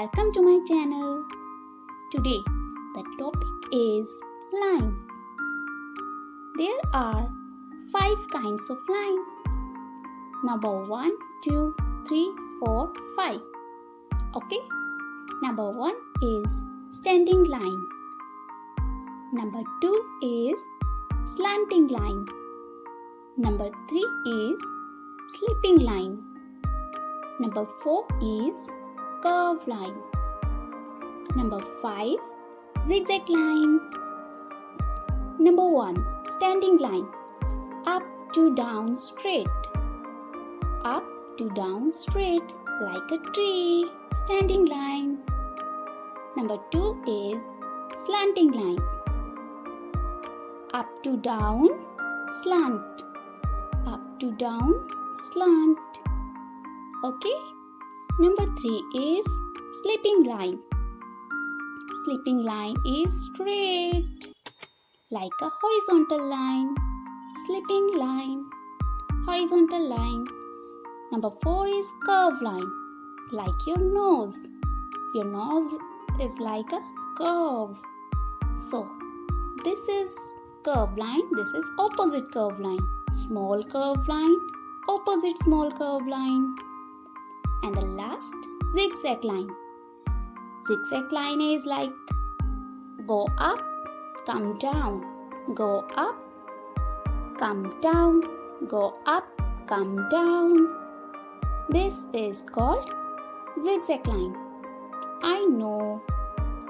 welcome to my channel. Today the topic is line. There are 5 kinds of line. Number 1, 2, 3, 4, 5. Okay. Number 1 is standing line. Number 2 is slanting line. Number 3 is slipping line. Number 4 is curve line. Number 5, zigzag line. Number 1, standing line. Up to down straight. Up to down straight like a tree. Standing line. Number 2 is slanting line. Up to down slant. Up to down slant. Okay. Number 3 is slipping line. Slipping line is straight like a horizontal line. Slipping line, horizontal line. Number 4 is curve line, like your nose. Your nose is like a curve. So this is curve line, this is opposite curve line. Small curve line, opposite small curve line. And the last, zigzag line. Zigzag line is like go up, come down, go up, come down, go up, come down. This is called zigzag line. I know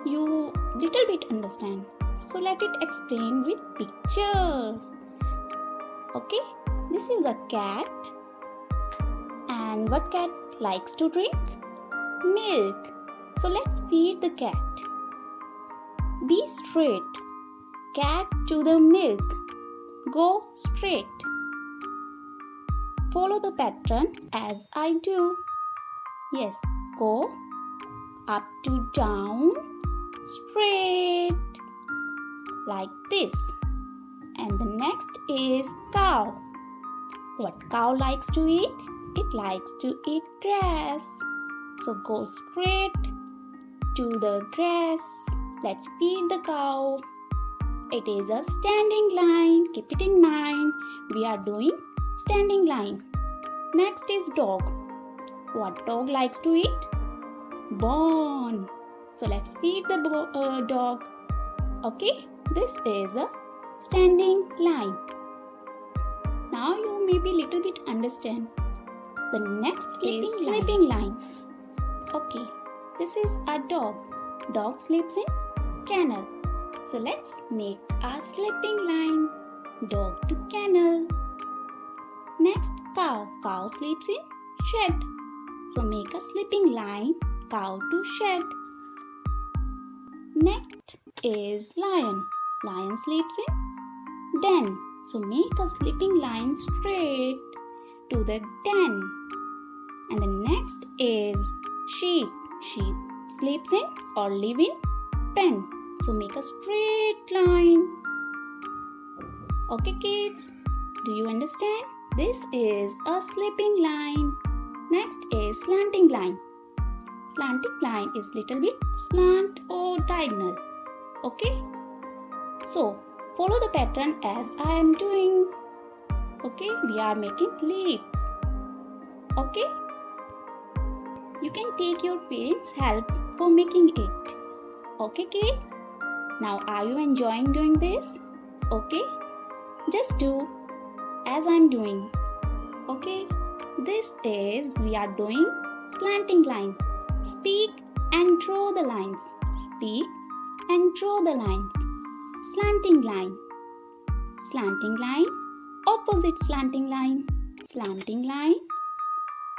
you little bit understand, so let it explain with pictures. Okay, this is a cat. And what cat likes to drink? Milk. So let's feed the cat. Be straight. Cat to the milk. Go straight. Follow the pattern as I do. Yes, go up to down straight like this. And the next is cow. What cow likes to eat? It likes to eat grass. So go straight to the grass. Let's feed the cow. It is a standing line. Keep it in mind. We are doing standing line. Next is dog. What dog likes to eat? Bone. So let's feed the dog. Okay, this is a standing line. Now you may be little bit understand. The next is slipping line. Okay, this is a dog. Dog sleeps in kennel. So let's make a slipping line. Dog to kennel. Next, cow. Cow sleeps in shed. So make a slipping line. Cow to shed. Next is lion. Lion sleeps in den. So make a slipping line straight to the den. And the next is sheep. Sheep sleeps in or live in pen. So make a straight line. Okay kids, do you understand? This is a slipping line. Next is slanting line. Slanting line is little bit slant or diagonal. Okay? So follow the pattern as I am doing. Okay, we are making leaves. Okay? You can take your parents' help for making it. Okay kids? Now are you enjoying doing this? Okay? Just do as I am doing. Okay? This is we are doing slanting line. Speak and draw the lines. Speak and draw the lines. Slanting line. Slanting line. Opposite slanting line. Slanting line.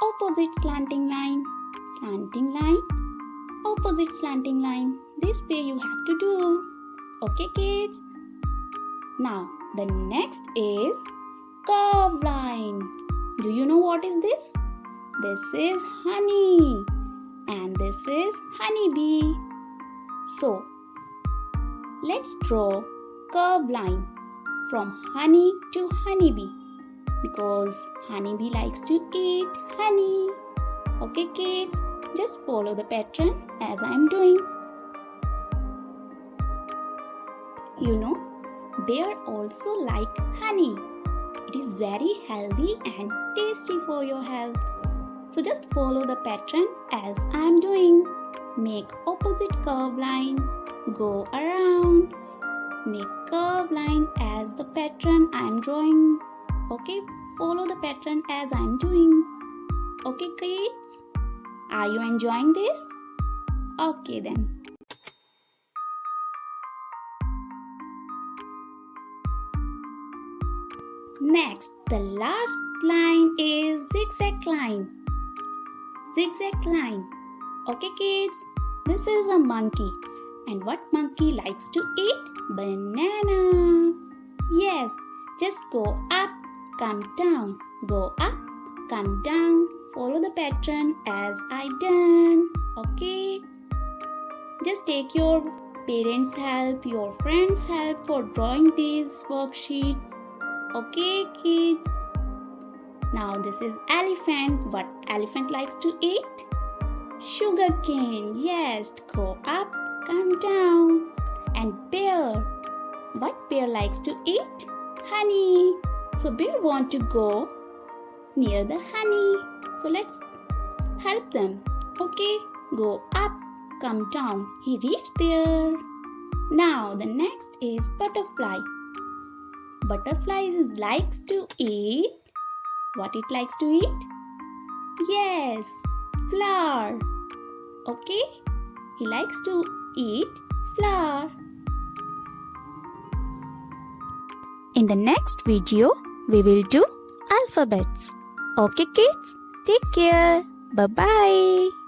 Opposite slanting line. Slanting line. Opposite slanting line. This way you have to do. Okay kids? Now the next is curve line. Do you know what is this? This is honey. And this is honeybee. So let's draw curve line from honey to honeybee, because honeybee likes to eat honey. Okay kids, Just follow the pattern as I am doing. You know, bear also like honey. It is very healthy and tasty for your health. So just follow the pattern as I am doing. Make opposite curve line. Go around. Make curve line as the pattern I am drawing. Okay, follow the pattern as I am doing. Okay kids, are you enjoying this? Okay then. Next, the last line is zigzag line. Zigzag line. Okay kids, this is a monkey. And what monkey likes to eat? Banana. Yes, just go up, come down. Go up, come down. Follow the pattern as I done. Okay. Just take your parents' help, your friends' help for drawing these worksheets. Okay kids. Now this is elephant. What elephant likes to eat? Sugarcane. Yes, go up, come down. And bear. What bear likes to eat? Honey. So bear want to go near the honey. So let's help them. Okay, go up, come down. He reached there. Now the next is butterfly. Butterfly likes to eat. What it likes to eat? Yes, flower. Okay, he likes to eat flower. In the next video, we will do alphabets. Okay kids, take care. Bye-bye.